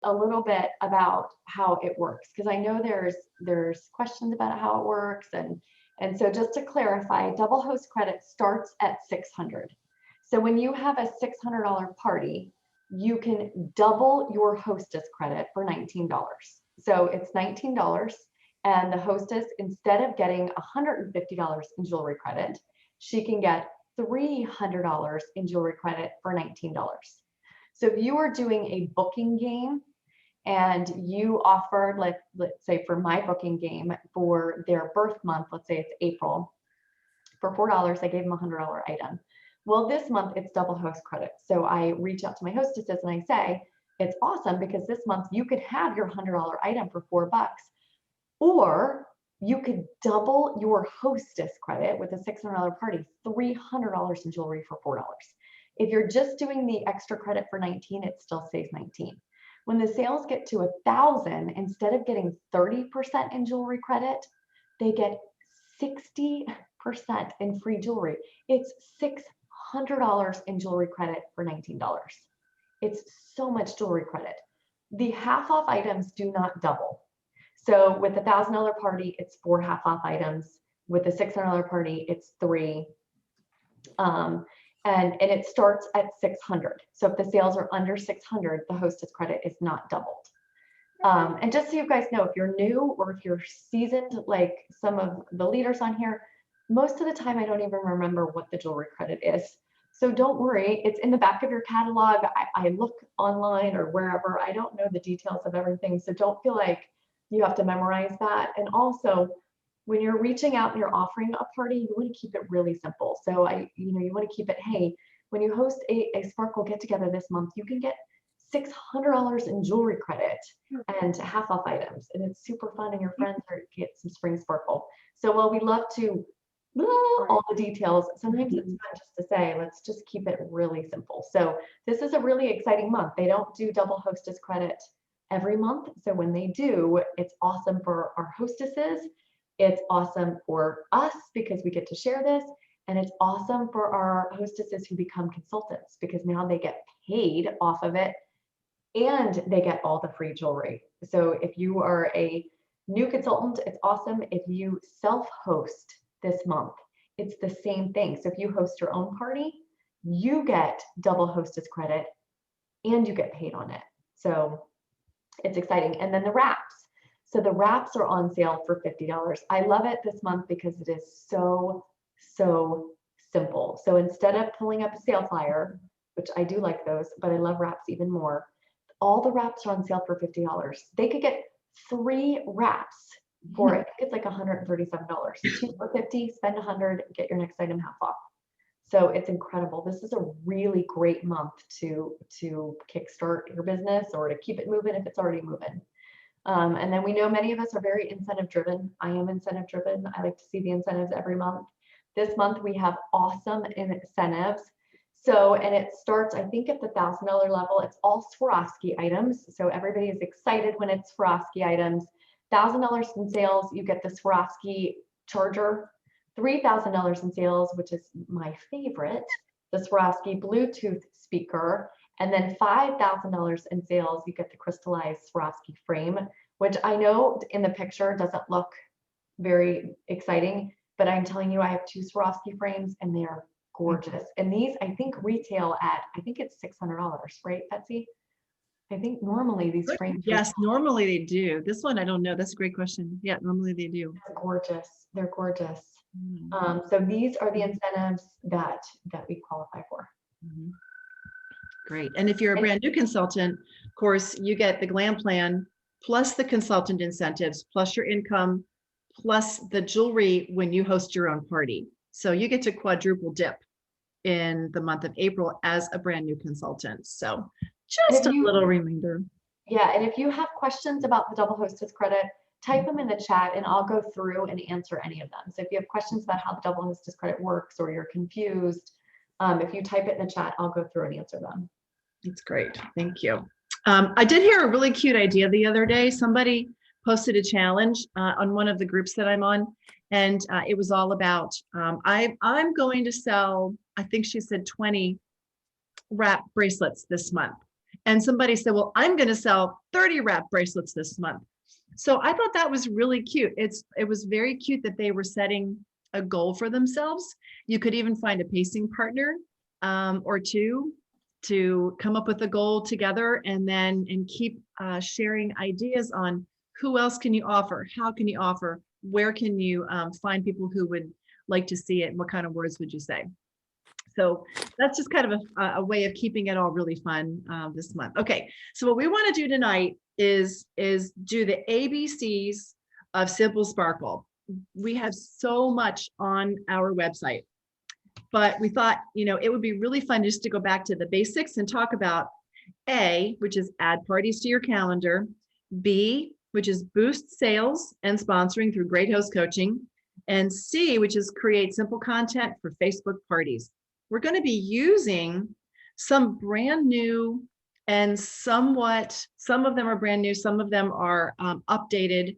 a little bit about how it works, because I know there's questions about how it works. And so just to clarify, double host credit starts at $600. So when you have a $600 party, you can double your hostess credit for $19. So it's $19, and the hostess, instead of getting $150 in jewelry credit, she can get $300 in jewelry credit for $19. So if you are doing a booking game and you offer, let's say for my booking game for their birth month, let's say it's April, for $4, I gave them a $100 item. Well, this month it's double host credit. So I reach out to my hostesses and I say, it's awesome because this month you could have your $100 item for $4, or you could double your hostess credit with a $600 party, $300 in jewelry for $4. If you're just doing the extra credit for 19, it still stays 19. When the sales get to 1,000, instead of getting 30% in jewelry credit, they get 60% in free jewelry. It's $600 in jewelry credit for $19. It's so much jewelry credit. The half off items do not double. So with a $1,000 party, it's 4 half off items. With a $600 party, it's 3. And it starts at 600. So if the sales are under 600, the hostess credit is not doubled. And just so you guys know, if you're new or if you're seasoned, like some of the leaders on here, most of the time I don't even remember what the jewelry credit is. So don't worry, it's in the back of your catalog. I look online or wherever. I don't know the details of everything. So don't feel like you have to memorize that. And also, when you're reaching out and you're offering a party, you want to keep it really simple. So you want to keep it, hey, when you host a Sparkle get together this month, you can get $600 in jewelry credit and half off items. And it's super fun, and your friends get some spring sparkle. So while we love to all the details, sometimes it's fun just to say, let's just keep it really simple. So this is a really exciting month. They don't do double hostess credit every month. So when they do, it's awesome for our hostesses. It's awesome for us because we get to share this, and it's awesome for our hostesses who become consultants because now they get paid off of it and they get all the free jewelry. So if you are a new consultant, it's awesome. If you self-host this month, it's the same thing. So if you host your own party, you get double hostess credit and you get paid on it. So it's exciting. And then the wraps. So the wraps are on sale for $50. I love it this month because it is so simple. So instead of pulling up a sale flyer, which I do like those, but I love wraps even more, all the wraps are on sale for $50. They could get 3 wraps for it. It's like $137. Choose for $50, spend $100, get your next item half off. So it's incredible. This is a really great month to kickstart your business or to keep it moving if it's already moving. And then we know many of us are very incentive driven. I am incentive driven. I like to see the incentives every month. This month we have awesome incentives. So, and it starts, I think at the $1,000 level, it's all Swarovski items. So everybody is excited when it's Swarovski items. $1,000 in sales, you get the Swarovski charger. $3,000 in sales, which is my favorite, the Swarovski Bluetooth speaker. And then $5,000 in sales, you get the crystallized Swarovski frame, which I know in the picture doesn't look very exciting, but I'm telling you, I have 2 Swarovski frames and they are gorgeous. And these, I think, retail at, I think it's $600, right, Betsey? I think normally these frames. Yes, normally they do. This one, I don't know. That's a great question. Yeah, normally they do. They're gorgeous. They're gorgeous. So these are the incentives that we qualify for. Great. And if you're a brand new consultant, of course, you get the glam plan plus the consultant incentives, plus your income, plus the jewelry when you host your own party. So you get to quadruple dip in the month of April as a brand new consultant. So just a little reminder. Yeah. And if you have questions about the double hostess credit, type them in the chat and I'll go through and answer any of them. So if you have questions about how the double hostess credit works or you're confused, if you type it in the chat, I'll go through and answer them. That's great. Thank you. I did hear a really cute idea the other day. Somebody posted a challenge on one of the groups that I'm on, and it was all about, I'm going to sell, I think she said 20 wrap bracelets this month. And somebody said, well, I'm going to sell 30 wrap bracelets this month. So I thought that was really cute. It was very cute that they were setting a goal for themselves. You could even find a pacing partner or two to come up with a goal together, and keep sharing ideas on who else can you offer, how can you offer, where can you find people who would like to see it, and what kind of words would you say. So that's just kind of a way of keeping it all really fun this month. Okay, so what we want to do tonight is do the ABCs of Simple Sparkle. We have so much on our website, but we thought, it would be really fun just to go back to the basics and talk about A, which is add parties to your calendar, B, which is boost sales and sponsoring through great host coaching, and C, which is create simple content for Facebook parties. We're going to be using some brand new and some of them are brand new, some of them are updated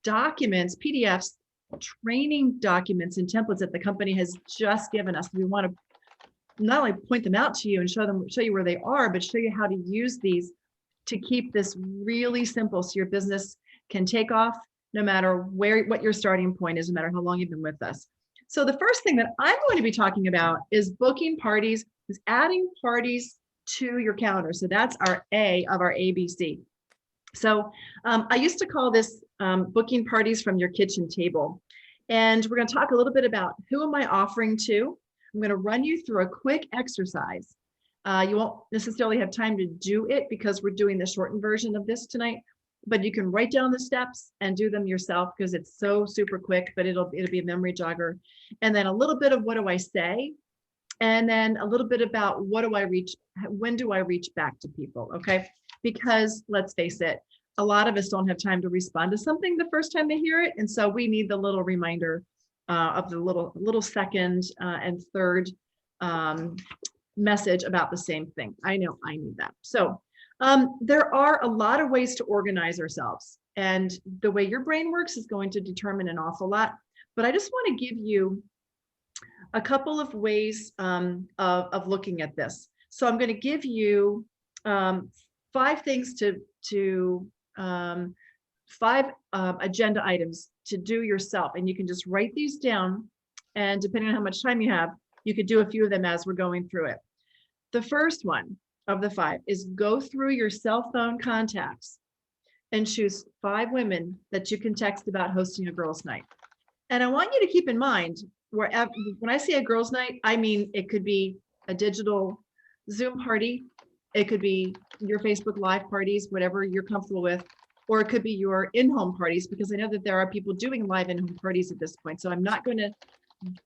documents, PDFs, training documents and templates that the company has just given us. We want to not only point them out to you and show you where they are, but show you how to use these to keep this really simple so your business can take off no matter what your starting point is, no matter how long you've been with us. So the first thing that I'm going to be talking about is booking parties, is adding parties to your calendar. So that's our A of our ABC. So I used to call this booking parties from your kitchen table. And we're going to talk a little bit about who am I offering to. I'm going to run you through a quick exercise. You won't necessarily have time to do it because we're doing the shortened version of this tonight, but you can write down the steps and do them yourself because it's so super quick, but it'll be a memory jogger. And then a little bit of what do I say? And then a little bit about when do I reach back to people, okay? Because let's face it, a lot of us don't have time to respond to something the first time they hear it. And so we need the little reminder of the little second and third message about the same thing. I know I need that. So there are a lot of ways to organize ourselves, and the way your brain works is going to determine an awful lot. But I just want to give you a couple of ways of looking at this. So I'm going to give you 5 things five agenda items to do yourself, and you can just write these down, and depending on how much time you have, you could do a few of them as we're going through it. The first one of the 5 is go through your cell phone contacts and choose 5 women that you can text about hosting a girls' night. And I want you to keep in mind, when I say a girls' night, I mean it could be a digital Zoom party, it could be your Facebook Live parties, whatever you're comfortable with, or it could be your in-home parties, because I know that there are people doing live in-home parties at this point. So I'm not going to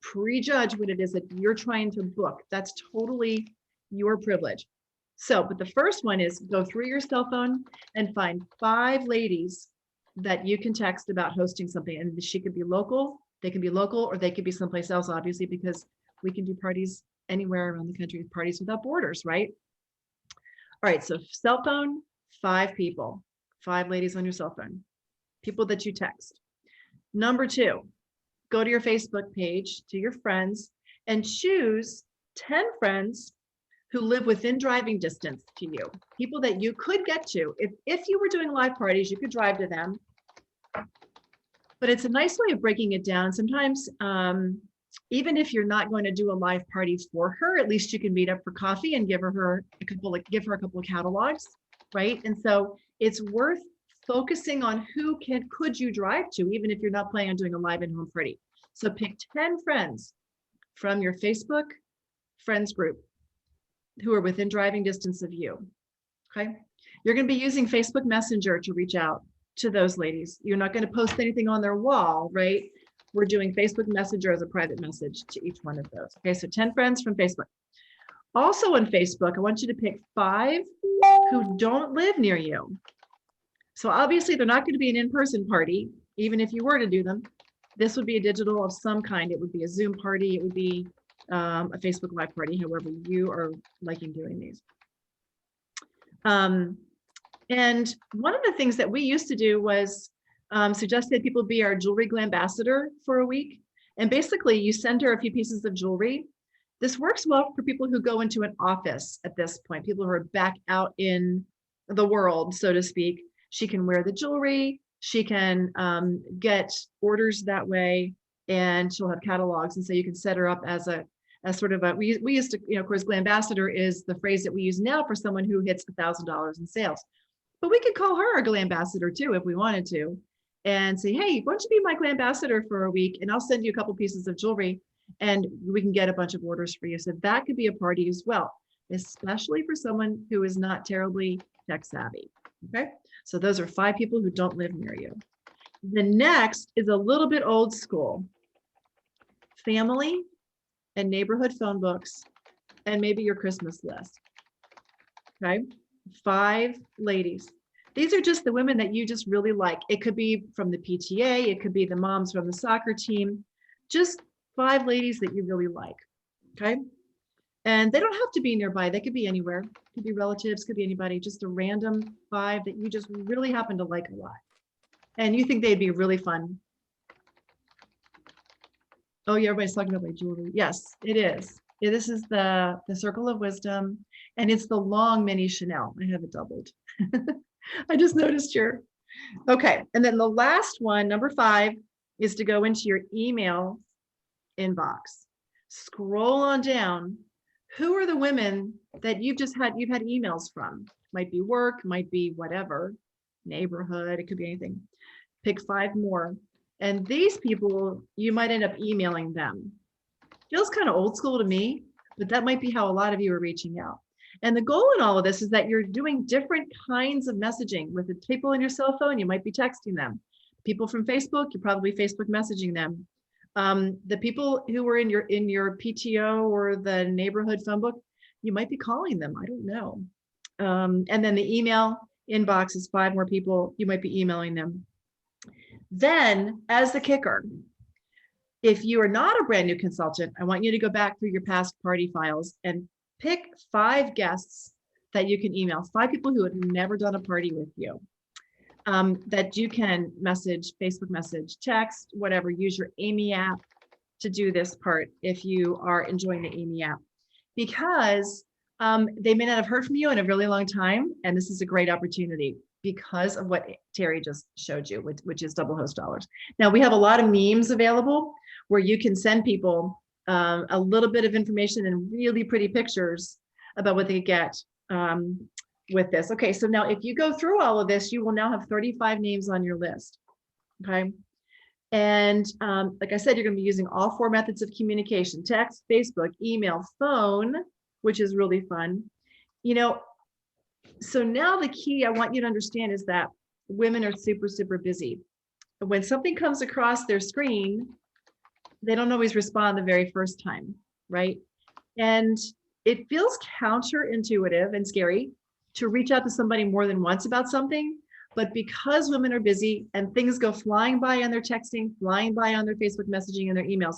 prejudge what it is that you're trying to book. That's totally your privilege. So, but the first one is go through your cell phone and find 5 ladies that you can text about hosting something. And she could be local, they can be local, or they could be someplace else, obviously, because we can do parties anywhere around the country, parties without borders, right? All right, so cell phone, 5 people, 5 ladies on your cell phone, people that you text. Number 2, go to your Facebook page, to your friends, and choose 10 friends who live within driving distance to you, people that you could get to. If you were doing live parties, you could drive to them. But it's a nice way of breaking it down. Sometimes, even if you're not going to do a live party for her, at least you can meet up for coffee and give her a couple of catalogs, right? And so it's worth focusing on who could you drive to, even if you're not planning on doing a live in-home party. So pick 10 friends from your Facebook friends group who are within driving distance of you, okay? You're gonna be using Facebook Messenger to reach out to those ladies. You're not gonna post anything on their wall, right? We're doing Facebook Messenger as a private message to each one of those. Okay, so 10 friends from Facebook. Also on Facebook, I want you to pick 5 who don't live near you. So obviously they're not gonna be an in-person party, even if you were to do them. This would be a digital of some kind. It would be a Zoom party, it would be a Facebook Live party, however you are liking doing these. And one of the things that we used to do was suggest that people be our jewelry ambassador for a week. And basically you send her a few pieces of jewelry This works well for people who go into an office at this point, people who are back out in the world, so to speak. She can wear the jewelry, she can get orders that way, and she'll have catalogs. And so you can set her up as sort of we used to, of course, Glambassador is the phrase that we use now for someone who hits $1,000 in sales. But we could call her a Glambassador too if we wanted to, and say, hey, why don't you be my Glambassador for a week, and I'll send you a couple pieces of jewelry, and we can get a bunch of orders for you. So that could be a party as well, especially for someone who is not terribly tech savvy. Okay, so those are 5 people who don't live near you. The next is a little bit old school. Family and neighborhood phone books, and maybe your Christmas list. Okay, 5 ladies. These are just the women that you just really like. It could be from the PTA, it could be the moms from the soccer team, just 5 ladies that you really like. Okay, and they don't have to be nearby. They could be anywhere. Could be relatives, could be anybody, just a random 5 that you just really happen to like a lot. And you think they'd be really fun. Oh yeah, everybody's talking about my jewelry. Yes, it is. Yeah, this is the Circle of Wisdom, and it's the long mini Chanel. I have it doubled. I just noticed here. Okay, and then the last one, number 5, is to go into your email inbox. Scroll on down. Who are the women that you've had emails from? Might be work, might be whatever, neighborhood, it could be anything. Pick 5 more. And these people, you might end up emailing them. Feels kind of old school to me, but that might be how a lot of you are reaching out. And the goal in all of this is that you're doing different kinds of messaging. With the people on your cell phone, you might be texting them. People from Facebook, you're probably Facebook messaging them. The people who are in your PTO or the neighborhood phone book, you might be calling them. I don't know. And then the email inbox is 5 more people. You might be emailing them. Then, as the kicker, if you are not a brand new consultant, I want you to go back through your past party files and pick 5 guests that you can email, 5 people who have never done a party with you, that you can message, Facebook message, text, whatever. Use your Amy app to do this part if you are enjoying the Amy app, because they may not have heard from you in a really long time, and this is a great opportunity because of what Terri just showed you, which is double host dollars. Now, we have a lot of memes available where you can send people a little bit of information and really pretty pictures about what they get with this. Okay, so now if you go through all of this, you will now have 35 names on your list. Okay, and like I said, you're going to be using all 4 methods of communication: text, Facebook, email, phone, which is really fun. So now the key I want you to understand is that women are super, super busy. When something comes across their screen, they don't always respond the very first time, right? And it feels counterintuitive and scary to reach out to somebody more than once about something. But because women are busy and things go flying by on their texting, flying by on their Facebook messaging and their emails,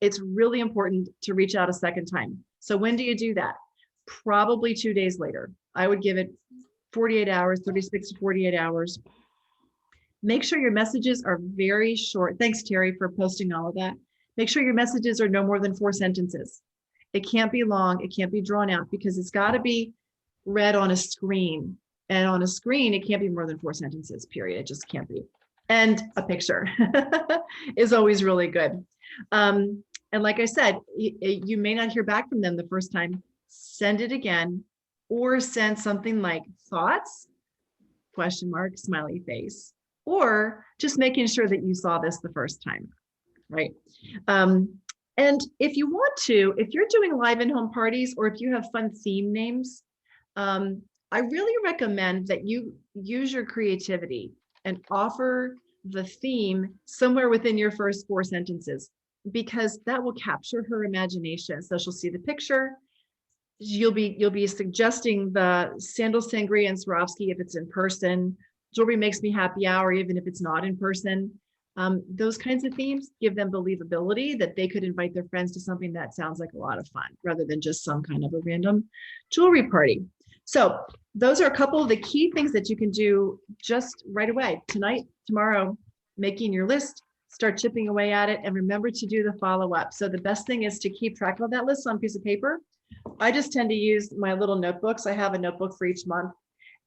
it's really important to reach out a second time. So when do you do that? Probably 2 days later. I would give it 48 hours, 36 to 48 hours. Make sure your messages are very short. Thanks, Terri, for posting all of that. Make sure your messages are no more than 4 sentences. It can't be long. It can't be drawn out, because it's got to be read on a screen. And on a screen, it can't be more than 4 sentences, period. It just can't be. And a picture is always really good. And like I said, you may not hear back from them the first time. Send it again, or send something like thoughts, ? Smiley face, or just making sure that you saw this the first time, right? And if you want to, if you're doing live in-home parties, or if you have fun theme names, I really recommend that you use your creativity and offer the theme somewhere within your first 4 sentences, because that will capture her imagination. So she'll see the picture. You'll be suggesting the sandal, sangria, and Swarovski if it's in person. Jewelry makes me happy hour, even if it's not in person. Those kinds of themes give them believability that they could invite their friends to something that sounds like a lot of fun, rather than just some kind of a random jewelry party. So those are a couple of the key things that you can do just right away, tonight, tomorrow, making your list, start chipping away at it, and remember to do the follow-up. So the best thing is to keep track of that list on a piece of paper. I just tend to use my little notebooks. I have a notebook for each month,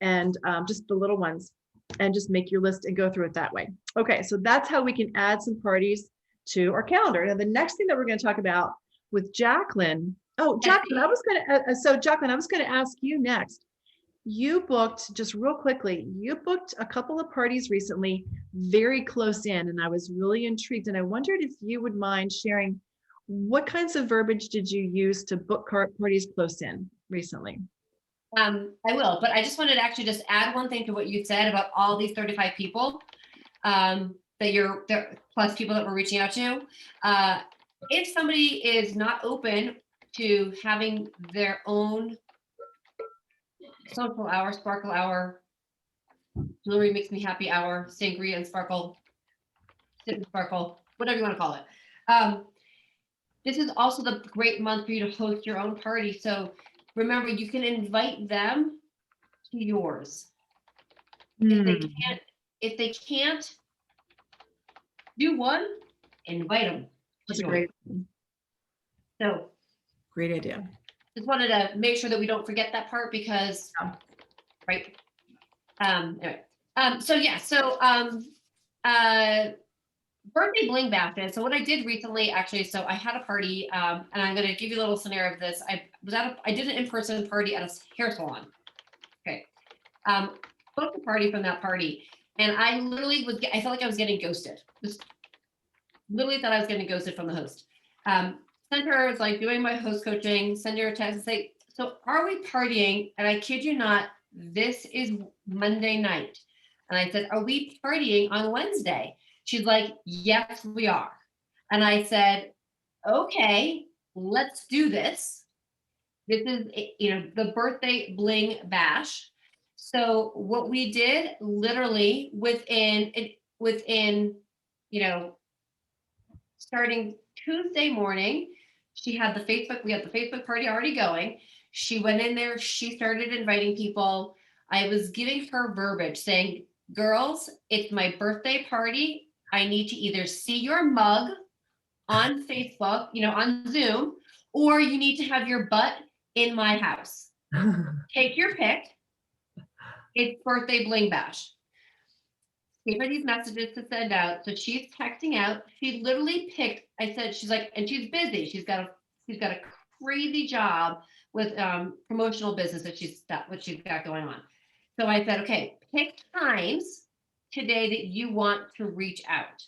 and just the little ones, and just make your list and go through it that way. Okay, so that's how we can add some parties to our calendar. And the next thing that we're going to talk about with Jaclyn. Oh, Jaclyn, I was going to ask you next. You booked, just real quickly, you booked a couple of parties recently, very close in, and I was really intrigued. And I wondered if you would mind sharing what kinds of verbiage did you use to book parties close in recently? I will, but I just wanted to actually just add one thing to what you said about all these 35 people that you're there, plus people that we're reaching out to. If somebody is not open to having their own social hour, sparkle hour, jewelry makes me happy hour, sangria and sparkle, sip and sparkle, whatever you want to call it. This is also the great month for you to host your own party. So remember, you can invite them to yours. If they can't do one, invite them. That's a great idea. Just wanted to make sure that we don't forget that part because, right. Anyway, birthday bling basket. So what I did recently, actually, so I had a party, and I'm going to give you a little scenario of this. I did an in-person party at a hair salon. Okay. Booked a party from that party, and I literally I felt like I was getting ghosted. Just literally thought I was getting ghosted from the host. Sent her, was like doing my host coaching, send her a text and say, so are we partying? And I kid you not, this is Monday night. And I said, are we partying on Wednesday? She's like, yes, we are. And I said, okay, let's do this. This is, the birthday bling bash. So what we did literally within, starting Tuesday morning, we had the Facebook party already going. She went in there, she started inviting people. I was giving her verbiage saying, girls, it's my birthday party. I need to either see your mug on Facebook, on Zoom, or you need to have your butt in my house. Take your pick. It's birthday bling bash. Gave her these messages to send out. So she's texting out. She literally picked, she's like, and she's busy. She's got a crazy job with promotional business that she's got going on. So I said, okay, pick times today that you want to reach out.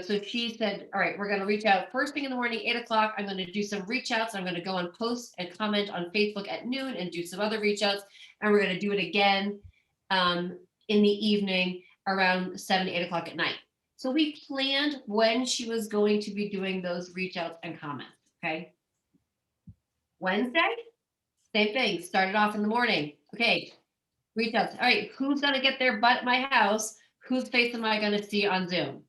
So she said, all right, we're going to reach out first thing in the morning, 8:00. I'm going to do some reach outs. I'm going to go and post and comment on Facebook at noon and do some other reach outs. And we're going to do it again in the evening around 7, 8 o'clock at night. So we planned when she was going to be doing those reach outs and comments. Okay. Wednesday, same thing. Started off in the morning. Okay. Reach outs. All right. Who's going to get their butt at my house? Whose face am I going to see on Zoom?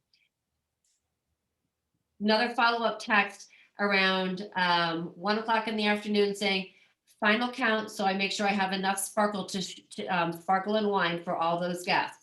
Another follow-up text around 1 o'clock in the afternoon saying, final count. So I make sure I have enough sparkle sparkle and wine for all those guests.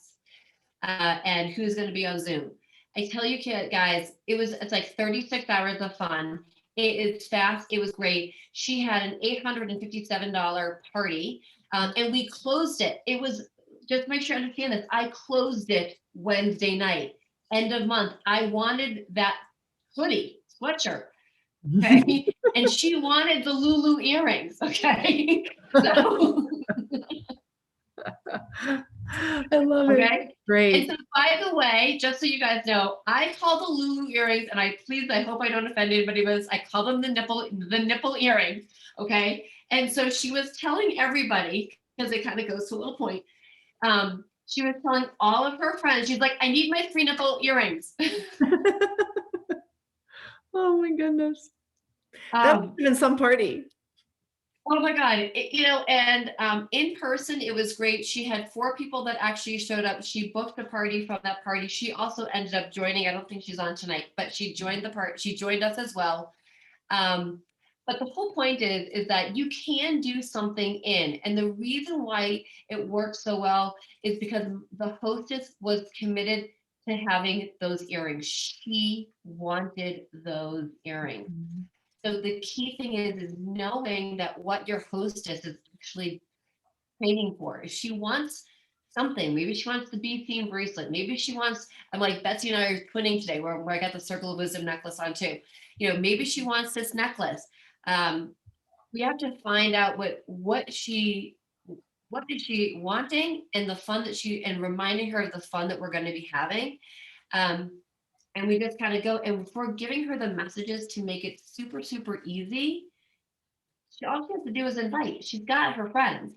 And who's going to be on Zoom. I tell you guys, it's like 36 hours of fun. It is fast. It was great. She had an $857 party and we closed it. It was, just make sure you understand this. I closed it Wednesday night, end of month. I wanted that hoodie, sweatshirt. Okay. And she wanted the Lulu earrings. Okay. So. I love it. Okay. Great. And so, by the way, just so you guys know, I call the Lulu earrings, and I hope I don't offend anybody, but I call them the nipple earrings. Okay. And so she was telling everybody, because it kind of goes to a little point. She was telling all of her friends, she's like, I need my 3 nipple earrings. Oh my goodness. That was even some party. Oh my God. In person, it was great. She had 4 people that actually showed up. She booked a party from that party. She also ended up joining. I don't think she's on tonight, but she joined she joined us as well. But the whole point is that you can do something and the reason why it worked so well is because the hostess was committed to having those earrings. She wanted those earrings. So the key thing is knowing that what your hostess is actually training for. If she wants something, maybe she wants the bee theme bracelet. Maybe she wants, I'm like Betsey and I are twinning today where I got the Circle of Wisdom necklace on too. Maybe she wants this necklace. We have to find out what is she wanting, and the fun and reminding her of the fun that we're going to be having. And we just kind of go, and if we're giving her the messages to make it super, super easy, all she has to do is invite. She's got her friends,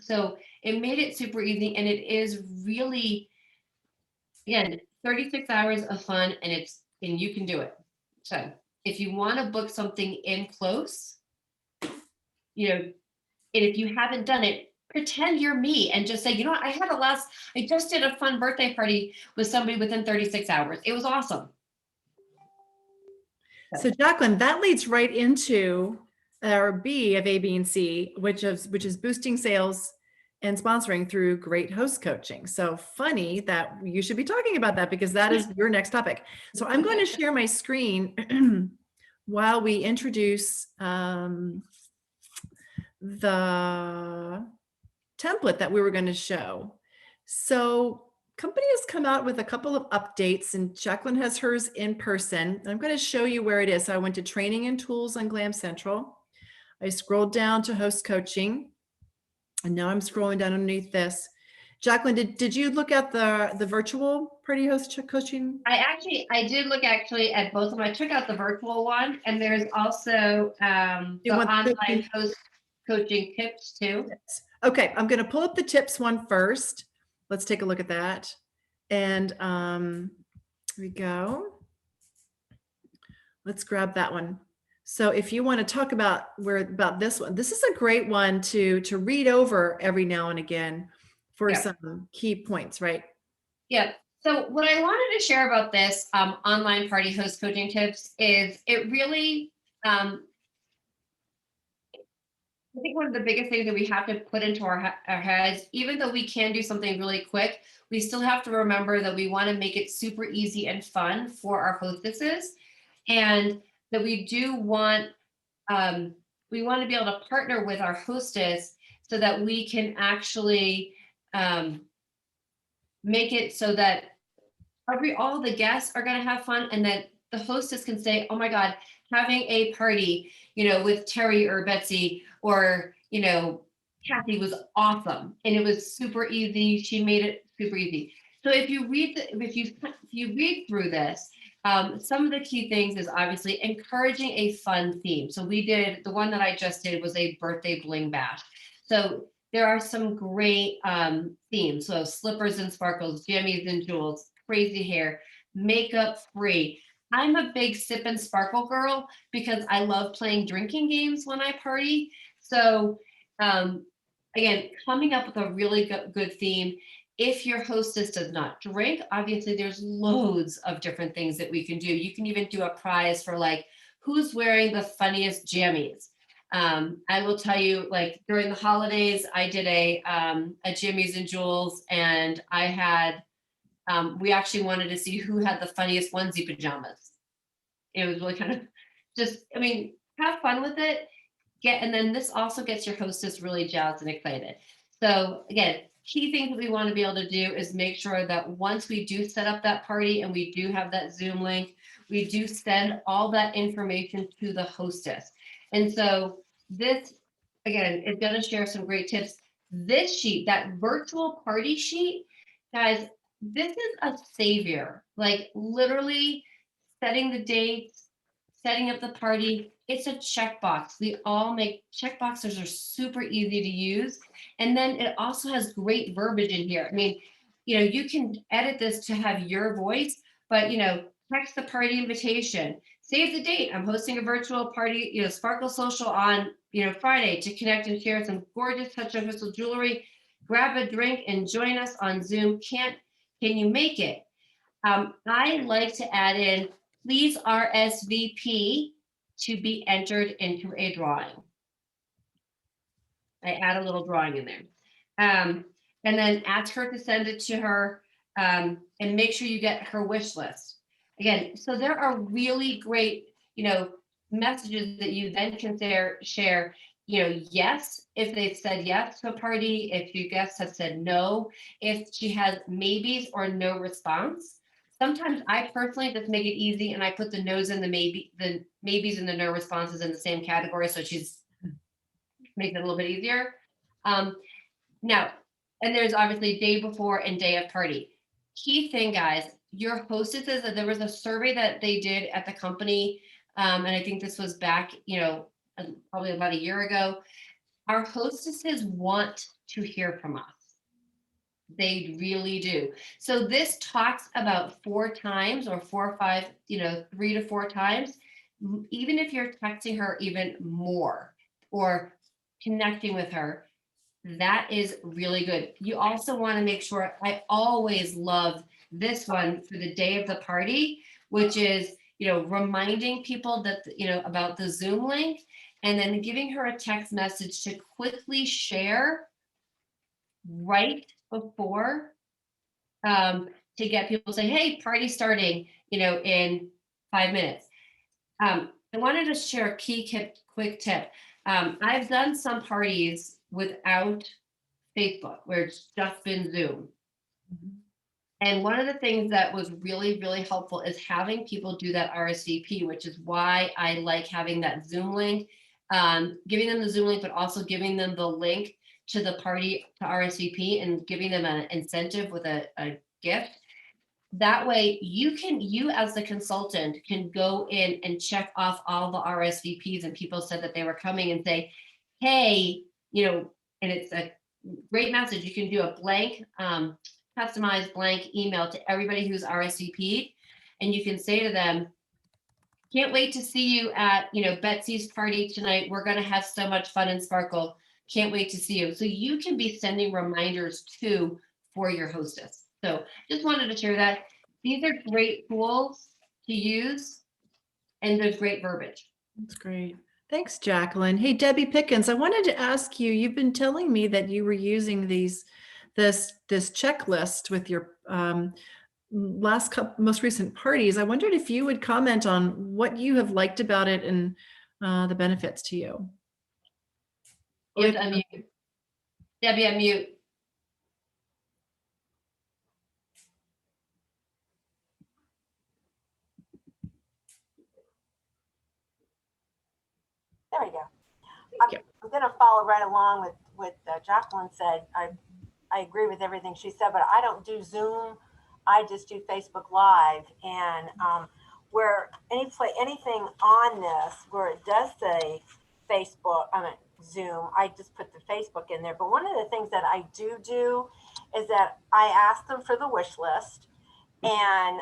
so it made it super easy. And it is really, again, 36 hours of fun, and you can do it. So if you want to book something in close, and if you haven't done it, pretend you're me and just say, I just did a fun birthday party with somebody within 36 hours. It was awesome. So Jaclyn, that leads right into our B of A, B, and C, which is boosting sales and sponsoring through great host coaching. So funny that you should be talking about that, because that is your next topic. So I'm going to share my screen while we introduce the template that we were going to show. So company has come out with a couple of updates, and Jaclyn has hers in person. I'm going to show you where it is. So I went to training and tools on Glam Central. I scrolled down to host coaching, and now I'm scrolling down underneath this. Jaclyn, did you look at the virtual party host coaching? I did look actually at both of them. I took out the virtual one, and there's also the online host coaching tips too. Okay, I'm going to pull up the tips one first. Let's take a look at that. And here we go. Let's grab that one. So if you want to talk about this one, this is a great one to read over every now and again for some key points, right? Yeah. So what I wanted to share about this online party host coaching tips is it really, I think one of the biggest things that we have to put into our heads, even though we can do something really quick, we still have to remember that we want to make it super easy and fun for our hostesses, and that we do want, we want to be able to partner with our hostess so that we can actually make it so that all the guests are going to have fun, and that the hostess can say, oh my God, having a party, with Terri or Betsey or, Kathy was awesome. And it was super easy. She made it super easy. So if you read through this, some of the key things is obviously encouraging a fun theme. So the one that I just did was a birthday bling bash. So there are some great themes. So slippers and sparkles, jammies and jewels, crazy hair, makeup free. I'm a big sip and sparkle girl because I love playing drinking games when I party. So again, coming up with a really good theme. If your hostess does not drink, obviously there's loads of different things that we can do. You can even do a prize for like, who's wearing the funniest jammies? I will tell you, like during the holidays, I did a Jimmy's and Jewels, and I had, we actually wanted to see who had the funniest onesie pajamas. It was really kind of just, have fun with it. And then this also gets your hostess really jazzed and excited. So again, key things that we want to be able to do is make sure that once we do set up that party and we do have that Zoom link, we do send all that information to the hostess. And so this, again, is going to share some great tips. This sheet, that virtual party sheet, guys, this is a savior. Like literally setting the dates, setting up the party. It's a checkbox. We all make checkboxes are super easy to use. And then it also has great verbiage in here. You can edit this to have your voice, but text the party invitation, save the date. I'm hosting a virtual party, Sparkle Social on, Friday to connect and share some gorgeous touch of crystal jewelry. Grab a drink and join us on Zoom. Can you make it? I like to add in, please RSVP to be entered into a drawing. I add a little drawing in there. And then ask her to send it to her and make sure you get her wish list. Again, so there are really great, messages that you then can share, yes, if they've said yes to a party, if your guests have said no, if she has maybes or no response. Sometimes I personally just make it easy and I put the no's and the maybes and the no responses in the same category. So she's making it a little bit easier. Now, and there's obviously day before and day of party. Key thing, guys, your hostesses, there was a survey that they did at the company. And I think this was back, probably about a year ago. Our hostesses want to hear from us. They really do. So this talks about 4 times or 4 or 5, 3 to 4 times, even if you're texting her even more or connecting with her, that is really good. You also want to make sure, I always love this one for the day of the party, which is, reminding people that, about the Zoom link, and then giving her a text message to quickly share right before, to get people to say, hey, party starting, in 5 minutes. I wanted to share a quick tip. I've done some parties without Facebook where it's just been Zoom. And one of the things that was really, really helpful is having people do that RSVP, which is why I like having that Zoom link, giving them the Zoom link, but also giving them the link to the party to RSVP and giving them an incentive with a gift. That way you as the consultant can go in and check off all the RSVPs and people said that they were coming and say, hey, and it's a great message. You can do a blank, customized blank email to everybody who's RSVP'd. And you can say to them, can't wait to see you at, Betsey's party tonight. We're going to have so much fun and sparkle. Can't wait to see you. So you can be sending reminders too for your hostess. So just wanted to share that. These are great tools to use and there's great verbiage. That's great. Thanks, Jaclyn. Hey, Debbie Pickens, I wanted to ask you, you've been telling me that you were using this checklist with your most recent parties. I wondered if you would comment on what you have liked about it and the benefits to you. You have to unmute. Debbie, unmute. There we go. I'm going to follow right along with what Jaclyn said. I agree with everything she said, but I don't do Zoom. I just do Facebook Live. And where anything on this where it does say Zoom, I just put the Facebook in there. But one of the things that I do is that I ask them for the wish list. And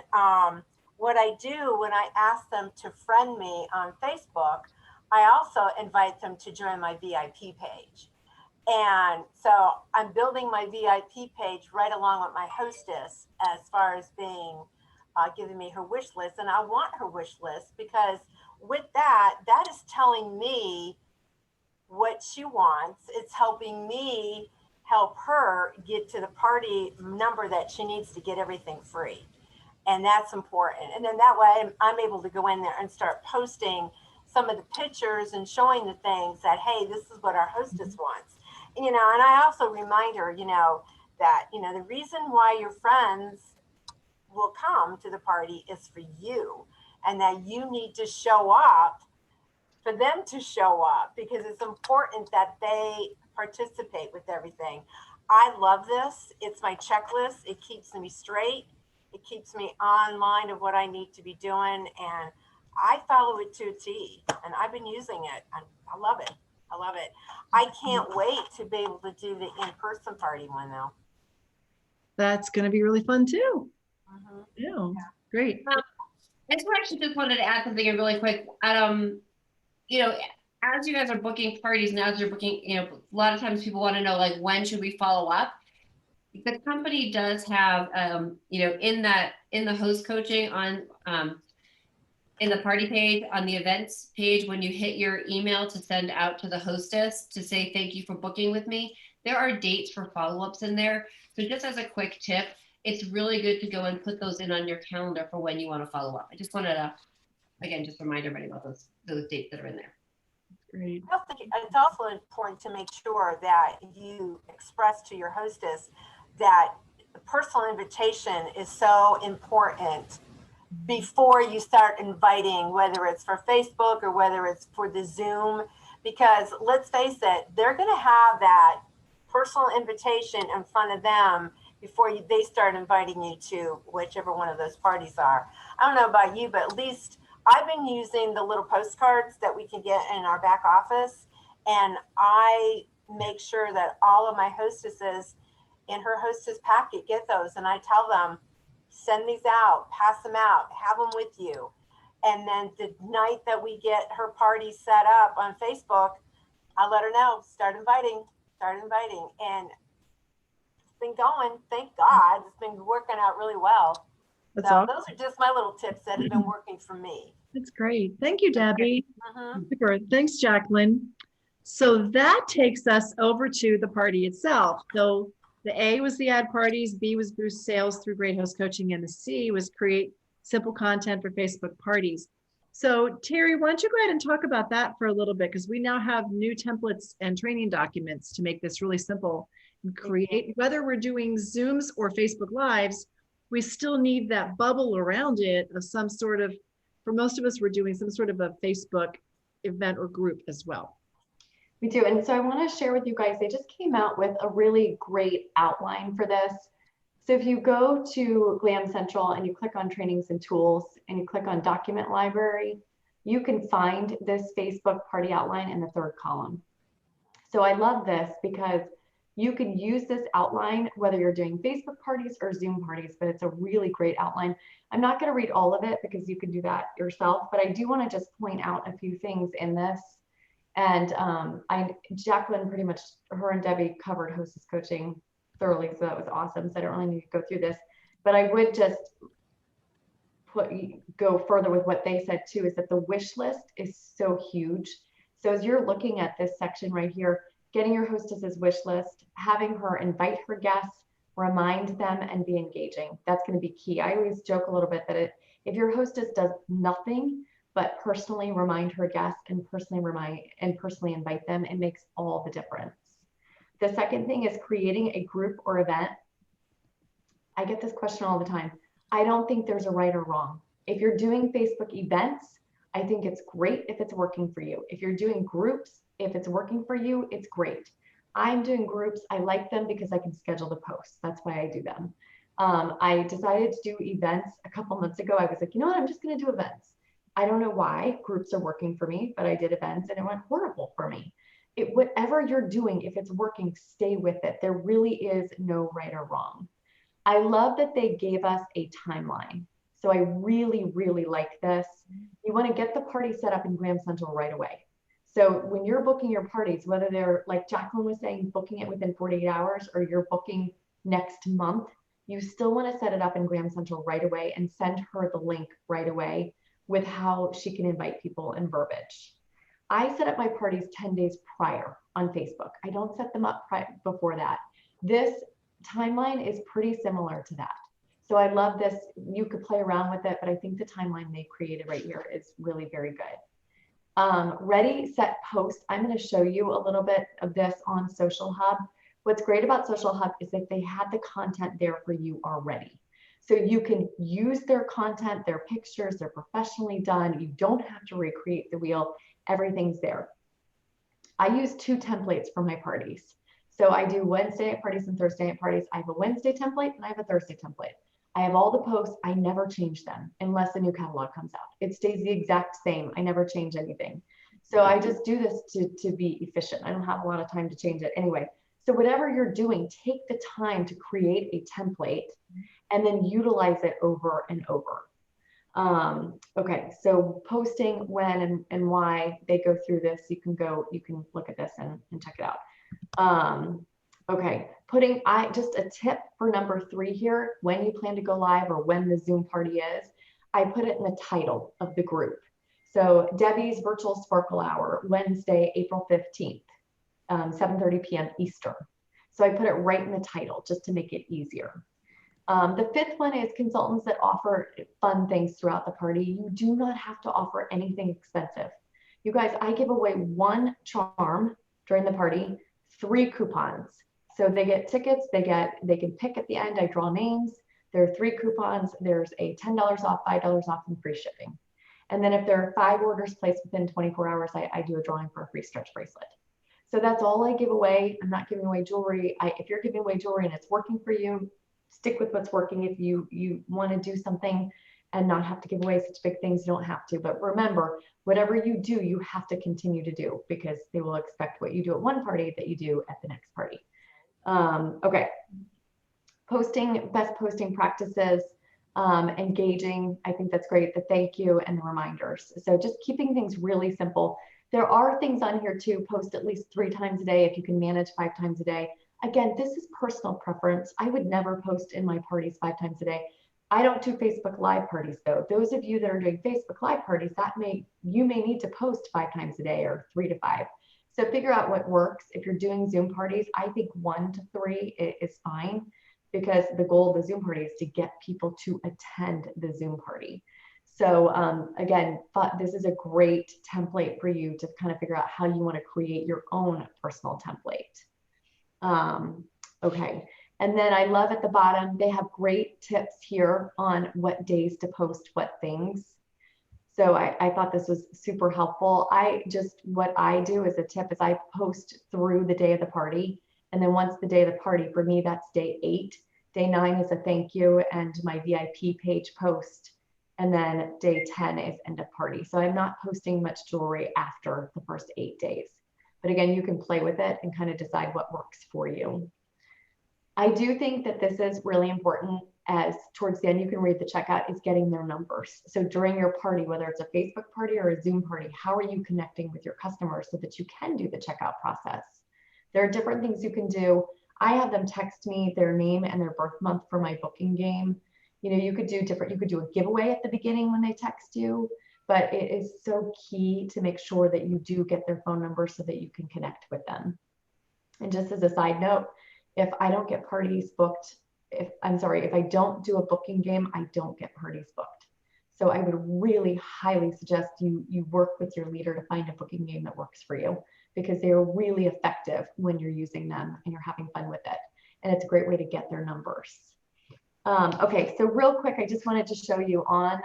what I do when I ask them to friend me on Facebook, I also invite them to join my VIP page. And so I'm building my VIP page right along with my hostess as far as being giving me her wish list. And I want her wish list because with that is telling me what she wants. It's helping me help her get to the party number that she needs to get everything free. And that's important. And then that way I'm able to go in there and start posting some of the pictures and showing the things that, hey, this is what our hostess wants. And I also remind her, that, the reason why your friends will come to the party is for you, and that you need to show up for them to show up, because it's important that they participate with everything. I love this. It's my checklist. It keeps me straight. It keeps me online of what I need to be doing. And I follow it to a T, and I've been using it. I love it. I love it. I can't wait to be able to do the in-person party one though. That's going to be really fun too. Mm-hmm. Yeah, great. I actually just wanted to add something really quick. As you guys are booking parties and as you're booking, a lot of times people want to know, like, when should we follow up? The company does have, in the host coaching on, in the party page, on the events page, when you hit your email to send out to the hostess to say, thank you for booking with me, there are dates for follow-ups in there. So just as a quick tip, it's really good to go and put those in on your calendar for when you want to follow up. I just wanted to, again, just remind everybody about those dates that are in there. Great. I think it's also important to make sure that you express to your hostess that personal invitation is so important before you start inviting, whether it's for Facebook or whether it's for the Zoom, because let's face it, they're going to have that personal invitation in front of them before they start inviting you to whichever one of those parties are. I don't know about you, but at least I've been using the little postcards that we can get in our back office, and I make sure that all of my hostesses in her hostess packet get those, and I tell them, send these out, pass them out, have them with you. And then the night that we get her party set up on Facebook, I let her know, start inviting. And it's been going, thank God, it's been working out really well. That's So awesome. those are just my little tips that have been working for me. That's great. Thank you, Debbie. Mhm. Super. Thanks, Jaclyn. So that takes us over to the party itself. So the A was the ad parties, B was boost sales through great host coaching, and the C was create simple content for Facebook parties. So Terri, why don't you go ahead and talk about that for a little bit, because we now have new templates and training documents to make this really simple and create, whether we're doing Zooms or Facebook Lives, we still need that bubble around it of some sort of, for most of us, we're doing some sort of a Facebook event or group as well. We do. And so I want to share with you guys, they just came out with a really great outline for this. So if you go to Glam Central and you click on trainings and tools and you click on document library, you can find this Facebook party outline in the third column. So I love this because you can use this outline whether you're doing Facebook parties or Zoom parties, but it's a really great outline. I'm not going to read all of it because you can do that yourself, but I do want to just point out a few things in this. And Jaclyn, pretty much, her and Debbie covered hostess coaching thoroughly, so that was awesome. So I don't really need to go through this, but I would just go further with what they said too, is that the wish list is so huge. So as you're looking at this section right here, getting your hostess's wish list, having her invite her guests, remind them, and be engaging. That's going to be key. I always joke a little bit that if your hostess does nothing but personally remind her guests and personally invite them, it makes all the difference. The second thing is creating a group or event. I get this question all the time. I don't think there's a right or wrong. If you're doing Facebook events, I think it's great if it's working for you. If you're doing groups, if it's working for you, it's great. I'm doing groups. I like them because I can schedule the posts. That's why I do them. I decided to do events a couple months ago. I was like, you know what? I'm just going to do events. I don't know why groups are working for me, but I did events and it went horrible for me. Whatever you're doing, if it's working, stay with it. There really is no right or wrong. I love that they gave us a timeline. So I really, really like this. You want to get the party set up in Glam Central right away. So when you're booking your parties, whether they're, like Jaclyn was saying, booking it within 48 hours or you're booking next month, you still want to set it up in Glam Central right away and send her the link right away with how she can invite people and verbiage. I set up my parties 10 days prior on Facebook. I don't set them up before that. This timeline is pretty similar to that. So I love this. You could play around with it, but I think the timeline they created right here is really very good. Ready, set, post. I'm going to show you a little bit of this on Social Hub. What's great about Social Hub is that they had the content there for you already. So you can use their content, their pictures, they're professionally done. You don't have to recreate the wheel. Everything's there. I use 2 templates for my parties. So I do Wednesday at parties and Thursday at parties. I have a Wednesday template and I have a Thursday template. I have all the posts. I never change them unless a new catalog comes out. It stays the exact same. I never change anything. So I just do this to be efficient. I don't have a lot of time to change it anyway. So whatever you're doing, take the time to create a template and then utilize it over and over. Okay, so posting when and why they go through this, you can look at this and check it out. Okay, just a tip for number 3 here, when you plan to go live or when the Zoom party is, I put it in the title of the group. So Debbie's Virtual Sparkle Hour, Wednesday, April 15th, 7:30 p.m. Eastern. So I put it right in the title just to make it easier. The fifth one is consultants that offer fun things throughout the party. You do not have to offer anything expensive. You guys, I give away 1 charm during the party, 3 coupons. So they get tickets, they can pick at the end, I draw names. There are 3 coupons. There's a $10 off, $5 off, and free shipping. And then if there are 5 orders placed within 24 hours, I do a drawing for a free stretch bracelet. So that's all I give away. I'm not giving away jewelry. If you're giving away jewelry and it's working for you, stick with what's working. If you want to do something and not have to give away such big things, you don't have to. But remember, whatever you do, you have to continue to do, because they will expect what you do at one party that you do at the next party. Okay. Best posting practices, engaging. I think that's great. The thank you and the reminders. So just keeping things really simple. There are things on here too. Post at least 3 times a day if you can manage 5 times a day. Again, this is personal preference. I would never post in my parties 5 times a day. I don't do Facebook Live parties though. Those of you that are doing Facebook Live parties, you may need to post 5 times a day or 3 to 5. So figure out what works. If you're doing Zoom parties, I think 1 to 3 is fine, because the goal of the Zoom party is to get people to attend the Zoom party. So again, this is a great template for you to kind of figure out how you want to create your own personal template. Okay. And then I love at the bottom, they have great tips here on what days to post what things. So I thought this was super helpful. What I do as a tip is I post through the day of the party. And then once the day of the party, for me, that's day 8. Day 9 is a thank you and my VIP page post. And then day 10 is end of party. So I'm not posting much jewelry after the first 8 days. But again, you can play with it and kind of decide what works for you. I do think that this is really important, as towards the end, you can read the checkout, is getting their numbers. So during your party, whether it's a Facebook party or a Zoom party, how are you connecting with your customers so that you can do the checkout process? There are different things you can do. I have them text me their name and their birth month for my booking game. You know, you could do a giveaway at the beginning when they text you, but it is so key to make sure that you do get their phone number so that you can connect with them. And just as a side note, if I don't get parties booked, if I don't do a booking game, I don't get parties booked. So I would really highly suggest you work with your leader to find a booking game that works for you, because they are really effective when you're using them and you're having fun with it. And it's a great way to get their numbers. Okay, so real quick, I just wanted to show you on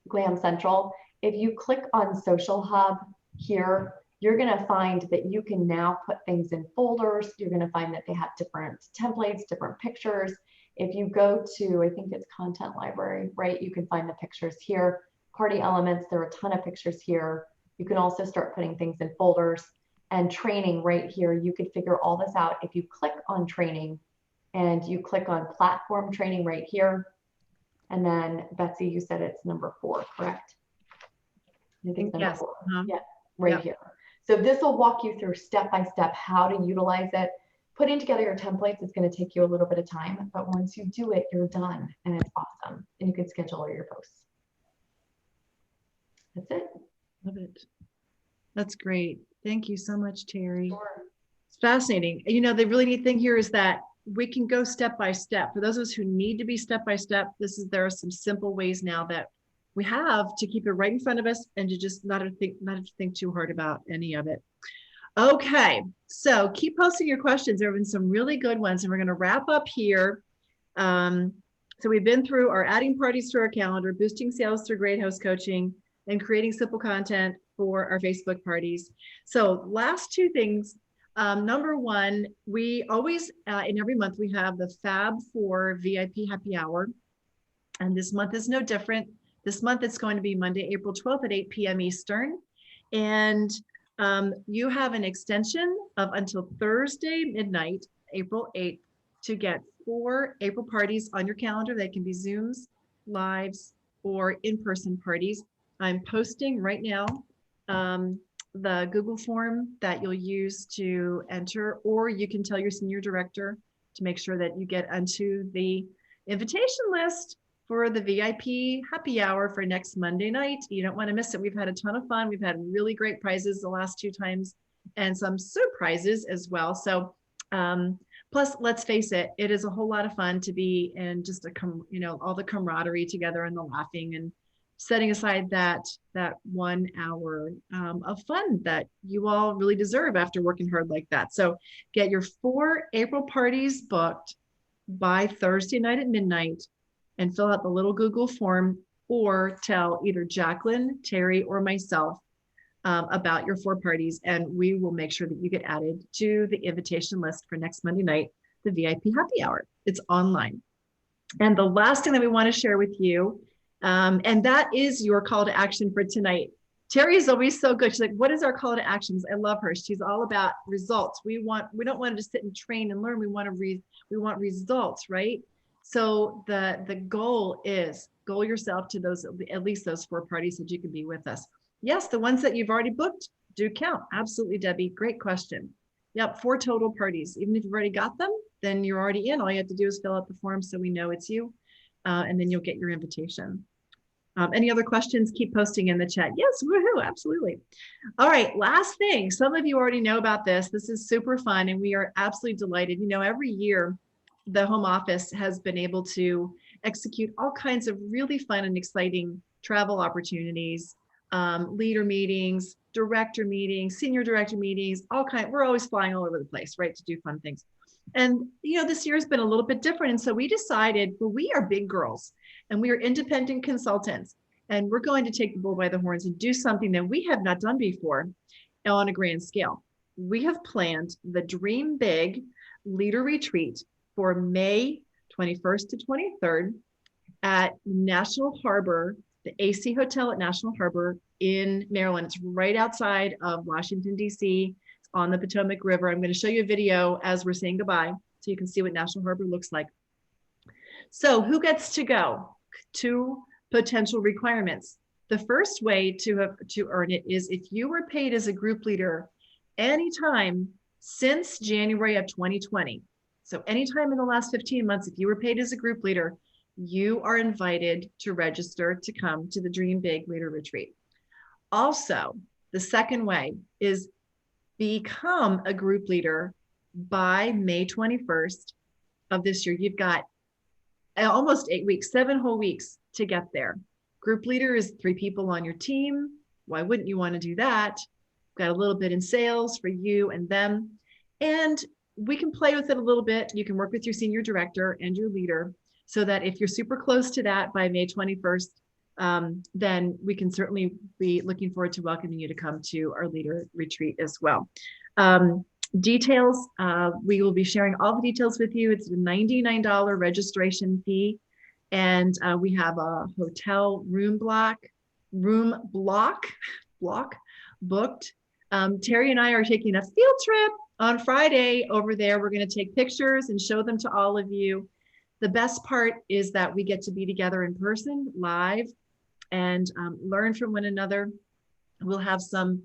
Glam Central, if you click on Social Hub here, you're going to find that you can now put things in folders. You're going to find that they have different templates, different pictures. If you go to, I think it's Content Library, right? You can find the pictures here. Party elements, there are a ton of pictures here. You can also start putting things in folders. And training right here, you could figure all this out if you click on training and you click on platform training right here. And then Betsey, you said it's number 4, correct? I think number 4. Yeah, right here. So this will walk you through step by step how to utilize it. Putting together your templates is going to take you a little bit of time, but once you do it, you're done and it's awesome. And you can schedule all your posts. That's it. Love it. That's great. Thank you so much, Terri. Sure. It's fascinating. You know, the really neat thing here is that we can go step by step. For those of us who need to be step by step, there are some simple ways now that we have to keep it right in front of us and to just not to think too hard about any of it. Okay, so keep posting your questions. There have been some really good ones, and we're going to wrap up here. So we've been through our adding parties to our calendar, boosting sales through great host coaching, and creating simple content for our Facebook parties. So last 2 things. Number 1, we always, in every month, we have the Fab 4 VIP happy hour. And this month is no different. This month, it's going to be Monday, April 12th at 8 p.m. Eastern. And you have an extension of until Thursday midnight, April 8th, to get 4 April parties on your calendar. They can be Zooms, lives, or in-person parties. I'm posting right now the Google form that you'll use to enter, or you can tell your senior director to make sure that you get onto the invitation list for the VIP happy hour for next Monday night. You don't want to miss it. We've had a ton of fun. We've had really great prizes the last 2 times and some surprises as well. So Plus, let's face it, it is a whole lot of fun to be in just all the camaraderie together and the laughing and setting aside that 1 hour of fun that you all really deserve after working hard like that. So get your 4 April parties booked by Thursday night at midnight and fill out the little Google form, or tell either Jaclyn, Terri, or myself about your 4 parties, and we will make sure that you get added to the invitation list for next Monday night, the VIP happy hour. It's online. And the last thing that we want to share with you, and that is your call to action for tonight. Terri is always so good. She's like, what is our call to actions? I love her. She's all about results. We don't want to just sit and train and learn. We want results, right? So the goal is goal yourself to those, at least those 4 parties that you can be with us. Yes, the ones that you've already booked do count. Absolutely, Debbie. Great question. Yep, 4 total parties. Even if you've already got them, then you're already in. All you have to do is fill out the form so we know it's you, and then you'll get your invitation. Any other questions? Keep posting in the chat. Yes, woohoo, absolutely. All right, last thing. Some of you already know about this. This is super fun, and we are absolutely delighted. You know, every year, the home office has been able to execute all kinds of really fun and exciting travel opportunities, leader meetings, director meetings, senior director meetings, we're always flying all over the place, right, to do fun things. And, you know, this year has been a little bit different. And so we decided, well, we are big girls and we are independent consultants, and we're going to take the bull by the horns and do something that we have not done before on a grand scale. We have planned the Dream Big Leader Retreat for May 21st to 23rd at National Harbor, the AC Hotel at National Harbor in Maryland. It's right outside of Washington, D.C. It's on the Potomac River. I'm going to show you a video as we're saying goodbye so you can see what National Harbor looks like. So who gets to go? 2 potential requirements. The first way to earn it is if you were paid as a group leader anytime since January of 2020. So anytime in the last 15 months, if you were paid as a group leader, you are invited to register to come to the Dream Big Leader Retreat. Also, the second way is become a group leader by May 21st of this year. You've got almost 8 weeks, 7 whole weeks to get there. Group leader is 3 people on your team. Why wouldn't you want to do that? Got a little bit in sales for you and them. And we can play with it a little bit. You can work with your senior director and your leader so that if you're super close to that by May 21st, then we can certainly be looking forward to welcoming you to come to our leader retreat as well. Details, we will be sharing all the details with you. It's a $99 registration fee. And we have a hotel room block booked. Terri and I are taking a field trip on Friday over there. We're going to take pictures and show them to all of you. The best part is that we get to be together in person, live, and learn from one another. We'll have some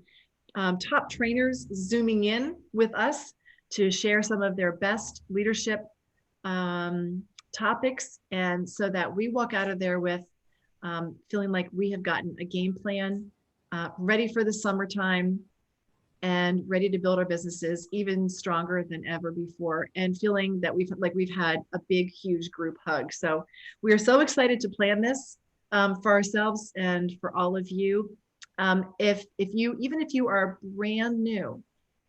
top trainers zooming in with us to share some of their best leadership topics, and so that we walk out of there with feeling like we have gotten a game plan, ready for the summertime, and ready to build our businesses even stronger than ever before, and feeling that we've had a big, huge group hug. So we are so excited to plan this for ourselves and for all of you. Even if you are brand new,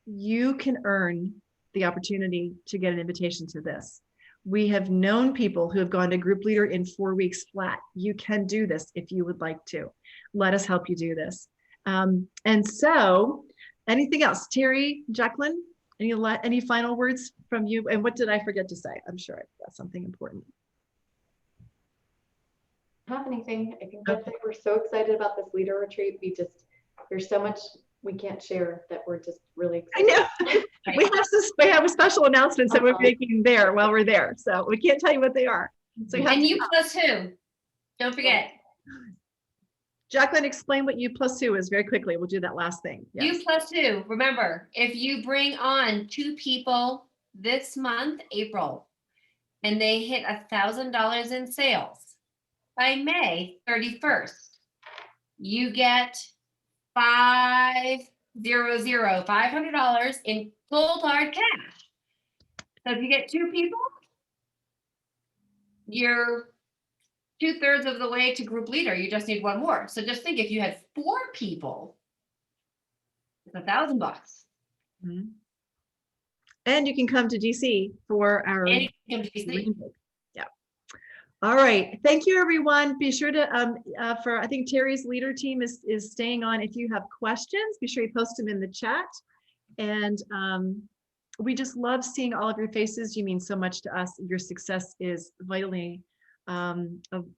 you can earn the opportunity to get an invitation to this. We have known people who have gone to group leader in 4 weeks flat. You can do this if you would like to. Let us help you do this. And so anything else? Terri, Jaclyn, any final words from you? And what did I forget to say? I'm sure I forgot something important. Not anything. I think that's it. We're so excited about this leader retreat. There's so much we can't share that we're just really excited. I know. We have a special announcements that we're making there while we're there. So we can't tell you what they are. So you plus who? Don't forget. Jaclyn, explain what U+2 is very quickly. We'll do that last thing. Yes. U+2. Remember, if you bring on 2 people this month, April, and they hit $1,000 in sales by May 31st, you get $500 in cold hard cash. So if you get 2 people, you're 2/3 of the way to group leader. You just need 1 more. So just think if you had 4 people, it's $1,000. Mhm. And you can come to DC for our And you can come to DC. rainbow. Yeah. All right. Thank you, everyone. Be sure to for I think Terry's leader team is staying on. If you have questions, be sure you post them in the chat. And we just love seeing all of your faces. You mean so much to us. Your success is vitally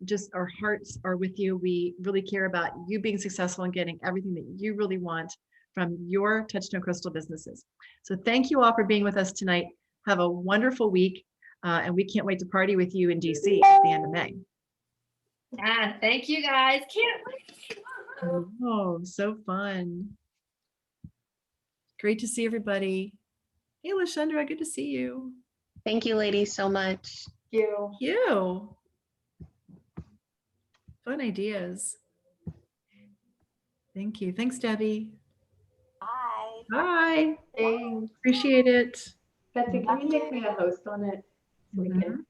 just our hearts are with you. We really care about you being successful and getting everything that you really want from your Touchstone Crystal businesses. So thank you all for being with us tonight. Have a wonderful week. And we can't wait to party with you in DC at the end of May. Thank you guys. Can't wait. Oh, so fun. Great to see everybody. Hey, Lashandra, good to see you. Thank you, ladies, so much. You. Fun ideas. Thank you. Thanks, Debbie. Bye. Bye. Thanks. Appreciate it. Betsy, can you make me a host on it? So we can